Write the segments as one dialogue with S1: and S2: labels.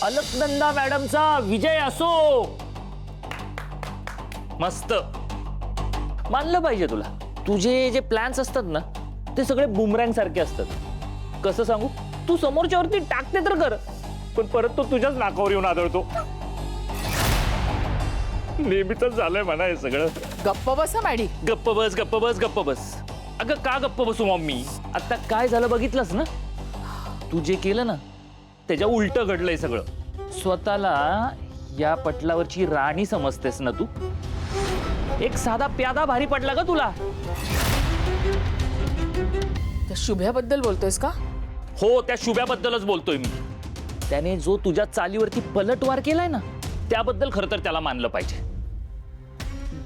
S1: अलकनंदा मॅडमचा विजय असो. मस्त मानलं पाहिजे तुला. तुझे जे प्लॅन्स असतात ना ते सगळे बुमरँग सारखे असतात. कसं सांगू, तू समोरच्यावरती टाकते तर कर, पण परत तो तुझ्याच नाकावर येऊन आदळतो. नेहमीच झालंय म्हणा हे सगळं.
S2: गप्प बस मॅडी.
S1: गप्प बस गप्प बस गप्प बस. अगं का गप्प बसू मम्मी? आता काय झालं बघितलंस ना. तू जे केलं ना त्याच्या उलट घडलंय सगळं. स्वतःला या पटलावरची राणी समजतेस ना तू. एक साधा प्यादा भारी पडला का तुला?
S2: त्या शुभ्याबद्दल बोलतोयस का?
S1: हो, त्या शुभ्याबद्दलच बोलतोय मी. त्याने जो तुझ्या चालीवरती पलटवार केलाय ना त्याबद्दल खरं तर त्याला मानलं पाहिजे.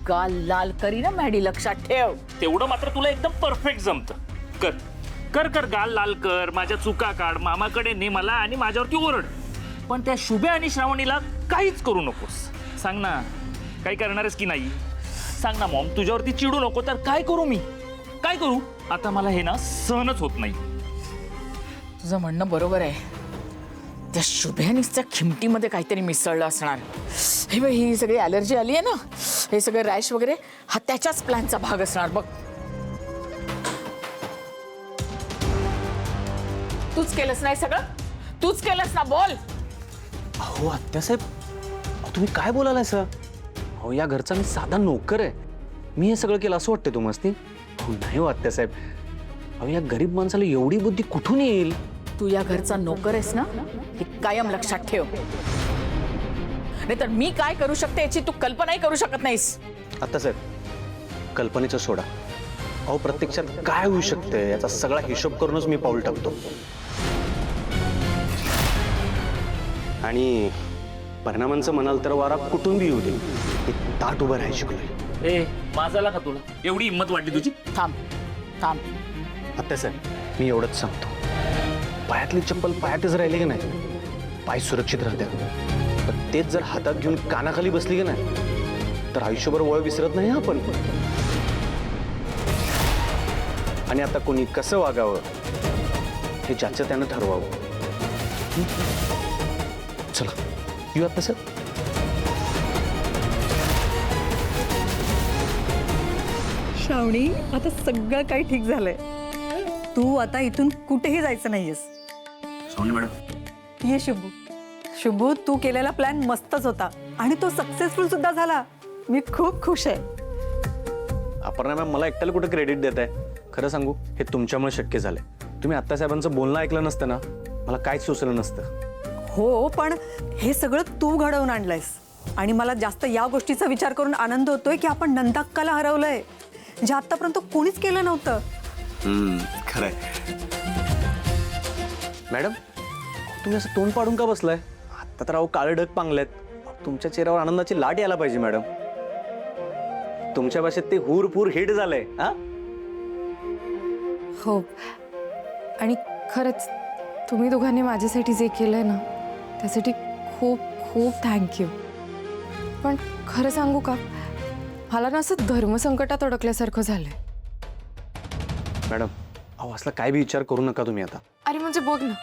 S2: गाल लाल करी ना मॅडी, लक्षात ठेव.
S1: तेवढं मात्र तुला एकदम परफेक्ट जमतं. कर कर कर, गाल लाल कर, माझ्या चुका काढ, मामाकडे ने मला आणि माझ्यावरती ओरड. पण त्या शुभ्या आणि श्रावणीला काहीच करू नकोस. सांग ना, काही करणारच की नाही? सांग ना मॉम, तुझ्यावरती चिडू नको तर काय करू मी? काय करू? आता मला हे ना सहनच होत नाही.
S2: तुझं म्हणणं बरोबर आहे. त्या शुभ्यानीच्या खिमटीमध्ये काहीतरी मिसळलं असणार. हे बघ, ही सगळी ॲलर्जी आली आहे ना, हे सगळं रॅश वगैरे, हा त्याच्याच प्लॅनचा भाग असणार बघ. तूच केलंस नाही सगळं? तूच केलंस ना? बोल.
S3: अहो आत्यासाहेब, तुम्ही काय बोलालाय सर? अहो या घरचा मी साधा नोकर आहे. मी हे सगळं केलं असं वाटतं तुम्हाला? अहो नाही हो आत्यासाहेब. अहो या गरीब माणसाला एवढी बुद्धी कुठून येईल?
S2: तू या घरचा नोकर आहेस ना, हे कायम लक्षात ठेव. नाही तर मी काय करू शकते याची तू कल्पनाही करू शकत नाहीस.
S3: आत्यासाहेब, कल्पनेचं सोडा. अहो प्रत्यक्षात काय होऊ शकते याचा सगळा हिशोब करूनच मी पाऊल टाकतो. आणि परिणामांचं म्हणाल तर वारा कुठून बी येऊ दे, मी ताट उभं राहायला शिकलोय.
S1: ए, माझाला का तुला एवढी हिंमत वाटली तुझी?
S2: थांब थांब.
S3: आत्यासाहेब, मी एवढंच सांगतो, पायातली चप्पल पायातच राहिली की नाही, पाय सुरक्षित राहतात. पण तेच जर हातात घेऊन कानाखाली बसली की नाही तर आयुष्यभर वळ विसरत नाही आपण. आणि आता कोणी कसं वागावं हे ज्याचं त्यानं ठरवावं. चला येऊ आता सर.
S4: श्रावणी, आता सगळं काही ठीक झालंय. तू आता इथून कुठेही जायचं नाहीयेस.
S3: श्रावणी मॅडम.
S4: ये शुभू. शुभू, तू केलेला प्लॅन मस्तच होता आणि तो सक्सेसफुल सुद्धा झाला. मी खूप खुश आहे.
S3: अपर्णा मॅम, मला एकट्याला कुठं क्रेडिट देत आहे? खरं सांगू, हे तुमच्यामुळे शक्य झालंय. तुम्ही आत्यासाहेबांचं बोलणं ऐकलं नसतं ना, मला काहीच सुचलं नसतं.
S4: हो, पण हे सगळं तू घडवून आणलंयस आणि मला जास्त या गोष्टीचा विचार करून आनंद होतोय की आपण नंदाक्काला हरवलंय, जे आतापर्यंत कोणीच केलं नव्हतं.
S3: खरंय. मॅडम, तुम्ही असं तोंड पाडून का बसलाय? आता तर अहो काळे ढग पांगलेत. तुमच्या चेहऱ्यावर आनंदाची लाट यायला पाहिजे मॅडम. तुमच्या भाषेत ते हुरफुर हिट झालंय. हा,
S5: हो, आणि खरंच तुम्ही दोघांनी माझ्यासाठी जे केलंय ना त्यासाठी खूप खूप थँक्यू. पण खरं सांगू का, मला ना असं धर्मसंकटात अडकल्यासारखं झालंय.
S3: मॅडम अहो असला काय बी विचार करू नका तुम्ही आता.
S5: अरे म्हणजे बघ ना,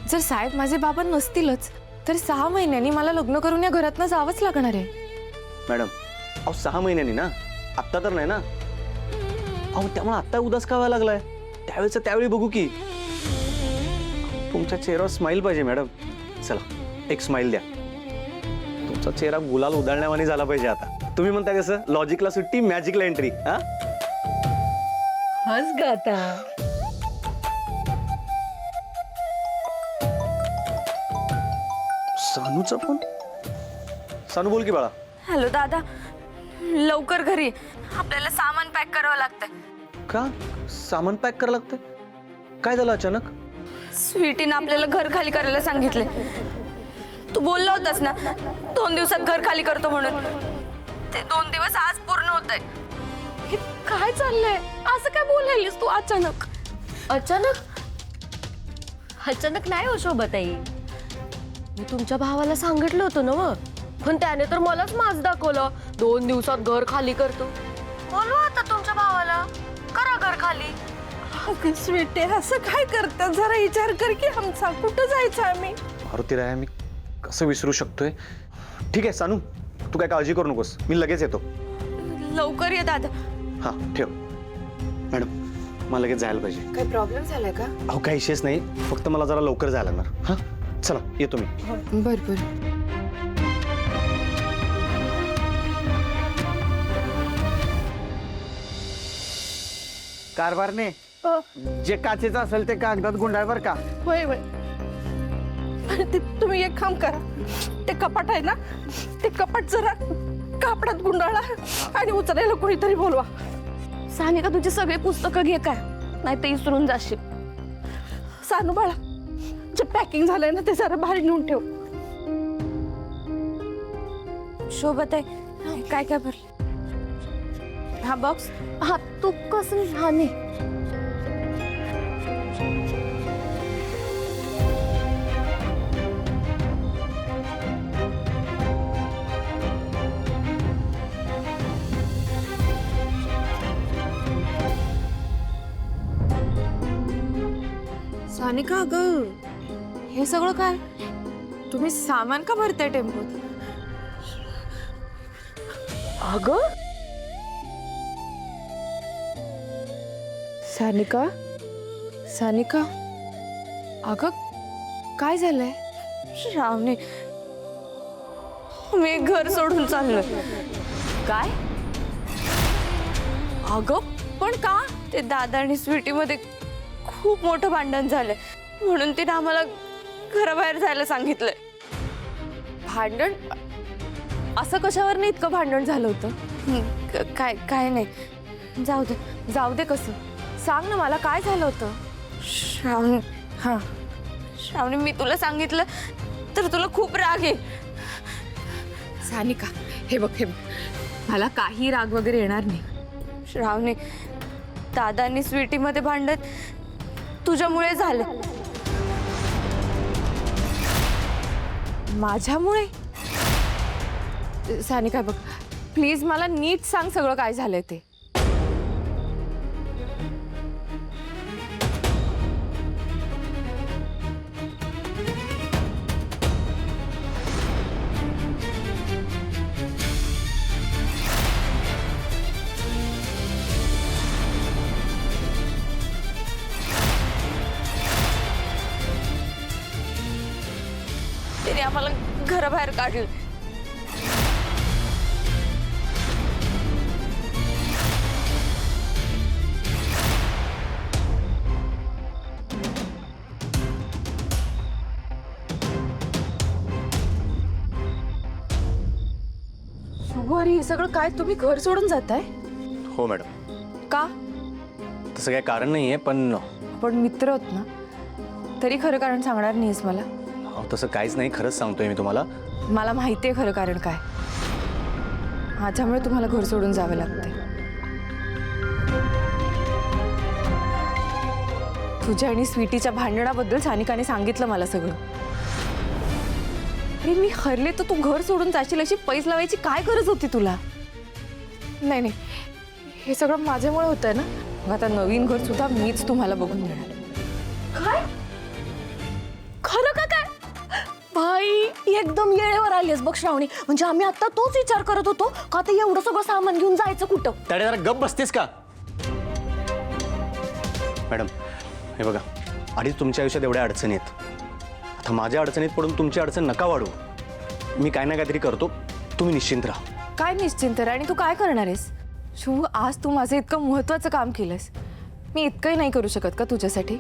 S5: जर साहेब माझे बाबा नसतीलच तर 6 महिन्यांनी मला लग्न करून या घरातनं जावंच लागणार आहे.
S3: मॅडम अहो 6 महिन्यांनी ना, आत्ता तर नाही ना. अहो त्यामुळे आत्ता उदास का व्हायला लागलाय? त्यावेळेचं त्यावेळी बघू की. तुमच्या चेहऱ्यावर स्माइल पाहिजे मॅडम. चला एक स्माइल द्या. तुमचा चेहरा गुलाल उधळण्यावानी झाला पाहिजे आता. तुम्ही म्हणता कसं, लॉजिकला सुट्टी मॅजिकला एंट्री. हा,
S4: हस ग आता.
S3: सानूचा फोन. सानू बोल की बाळा.
S5: हॅलो दादा, लवकर घरी, आपल्याला सामान पॅक करावं लागतंय.
S3: का सामान पॅक करायला लागतंय? काय झालं अचानक?
S5: स्वीटीनं आपल्याला घर खाली करायला सांगितले. तू बोलला होतास ना 2 दिवसात घर खाली करतो म्हणून. ते 2 दिवस आज पूर्ण होत आहे. हे काय चाललंय? असं काय बोलायलीस तू अचानक?
S6: अचानक नाही हो शोभाताई. मी तुमच्या भावाला सांगितलं होतं ना मग, पण त्याने तर मलाच माज दाखवलं. 2 दिवसात घर खाली करतो. बोलवा आता तुमच्या भावाला, करा घर खाली.
S4: अगं स्वीटे, असं काय करतात? जरा विचार कर की आमचा कुठं जायचं आम्ही.
S3: मारुती राया, मी कसं विसरू शकतोय? ठीक आहे सानू, तू काय काळजी करू नकोस, मी लगेच येतो.
S5: लवकर ये दादा.
S3: हां ठेव. मॅडम मला लगेच जायला पाहिजे.
S2: काही प्रॉब्लेम झालाय का?
S3: अहो काही विशेष नाही, फक्त मला जरा लवकर जायला लागणार. हां चला येतो मी.
S2: बरं बरं.
S7: कारभारने जे काचेचं असेल ते कागदात गुंडाळ बर का.
S4: होय होय. ते तुम्ही एक काम करा, ते कपाट आहे ना, ते कपाट जरा कापडात गुंडाळा आणि उचलायला कोणीतरी बोलवा.
S5: सानिका तुझे सगळे पुस्तकं घे काय, नाही ते विसरून जाशील.
S4: सानू बाळा, जे पॅकिंग झालंय ना ते जरा बाहेर नेऊन ठेव.
S5: शोभत आहे काय काय भरलं? हा बॉक्स. हा तू कसं? हा नाही.
S6: सानिका अगं, हे सगळं काय? तुम्ही सामान का भरताय टेम्पोत?
S2: अगं सानिका, सानिका,
S6: अगं काय झालंय?
S5: श्रावणी, मी घर सोडून चाललोय.
S6: काय? अगं पण का?
S5: ते दादा आणि स्वीटीमध्ये खूप मोठं भांडण झालंय, म्हणून तिने आम्हाला घराबाहेर जायला सांगितलंय.
S6: भांडण? असं कशावर इतकं भांडण झालं होतं?
S5: काय काय नाही.
S6: जाऊ दे कसं, सांग ना मला काय झालं होतं.
S5: श्रावणी,
S6: हां.
S5: श्रावणी मी तुला सांगितलं तर तुला खूप राग आहे.
S6: सानिका हे बघ, मला काही राग वगैरे येणार नाही.
S5: श्रावणी, दादा आणि स्वीटीमध्ये भांडण तुझ्यामुळे झालं.
S6: माझ्यामुळे? सानिका बघ, प्लीज मला नीट सांग सगळं काय झालंय ते.
S5: तिने आम्हाला घराबाहेर काढलं.
S6: शुभवारी हे सगळं काय? तुम्ही घर सोडून जाताय?
S3: हो मॅडम.
S6: का?
S3: तसं काही कारण नाही आहे, पण
S6: आपण मित्र आहोत ना, तरी खरं कारण सांगणार नाहीस मला?
S3: अहो तसं काहीच नाही, खरंच सांगतोय मी तुम्हाला.
S6: मला माहिती आहे खरं कारण काय. माझ्यामुळे तुम्हाला घर सोडून जावं लागतंय. तुझ्या आणि स्वीटीच्या भांडणाबद्दल सानिकाने सांगितलं मला सगळं. अरे मी हरले तर तू घर सोडून जाशील अशी पैस लावायची काय गरज होती तुला? नाही नाही, हे सगळं माझ्यामुळे होतंय ना. मग आता नवीन घर सुद्धा मीच तुम्हाला बघून देणार. काय? खरं का काय? भाई एकदम येळेवर आलीस बघ श्रावणी. म्हणजे आम्ही आता तोच विचार करत होतो का ते एवढं सगळं सामान घेऊन जायचं कुठं.
S3: त्याने जरा गप बसतेस का? मॅडम हे बघा, आधीच तुमच्या आयुष्यात एवढ्या अडचणी आहेत, आता माझ्या अडचणीत पडून तुमची अडचण नका वाढू. मी काय ना काहीतरी करतो, तुम्ही निश्चिंत राहा.
S6: काय निश्चिंत रे? आणि तू काय करणार आहेस? शुभ, आज तू माझं इतकं महत्वाचं काम केलंस, मी इतकंही नाही करू शकत का तुझ्यासाठी?